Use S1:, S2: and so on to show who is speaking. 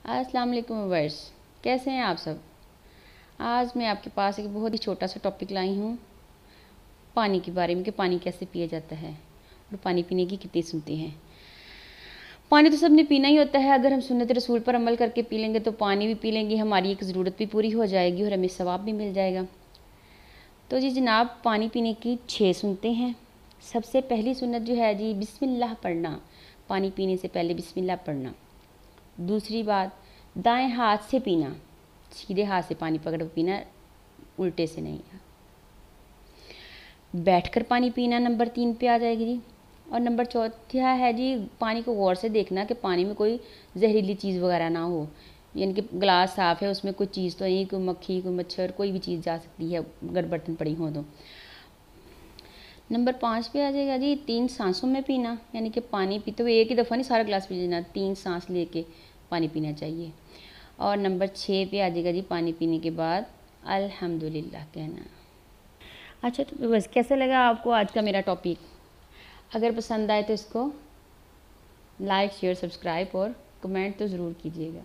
S1: अस्सलाम वालेकुम व्यूअर्स, कैसे हैं आप सब। आज मैं आपके पास एक बहुत ही छोटा सा टॉपिक लाई हूँ पानी के बारे में कि पानी कैसे पिया जाता है और पानी पीने की कितनी सुनते हैं। पानी तो सबने पीना ही होता है। अगर हम सुन्नत रसूल पर अमल करके पी लेंगे तो पानी भी पी लेंगे, हमारी एक ज़रूरत भी पूरी हो जाएगी और हमें सवाब भी मिल जाएगा। तो जी जनाब, पानी पीने की 6 सुनते हैं। सबसे पहली सुन्नत जो है जी, बिस्मिल्लाह पढ़ना। पानी पीने से पहले बिस्मिल्लाह पढ़ना। दूसरी बात, दाएं हाथ से पीना, सीधे हाथ से पानी पकड़ पीना, उल्टे से नहीं। बैठकर पानी पीना नंबर 3 पे आ जाएगी जी। और नंबर 4 है जी, पानी को गौर से देखना कि पानी में कोई जहरीली चीज़ वगैरह ना हो, यानी कि गिलास साफ़ है, उसमें कोई चीज़ तो नहीं, कोई मक्खी, कोई मच्छर, कोई भी चीज़ जा सकती है अगर बर्तन पड़ी हो तो। नंबर 5 पे आ जाएगा जी, 3 सांसों में पीना, यानी कि पानी पीते हुए एक ही दफ़ा नहीं सारा गिलास पी लेना, 3 सांस लेके पानी पीना चाहिए। और नंबर 6 पे आ जाएगा जी, पानी पीने के बाद अल्हम्दुलिल्लाह कहना। अच्छा, तो बस कैसा लगा आपको आज का मेरा टॉपिक। अगर पसंद आए तो इसको लाइक, शेयर, सब्सक्राइब और कमेंट तो ज़रूर कीजिएगा।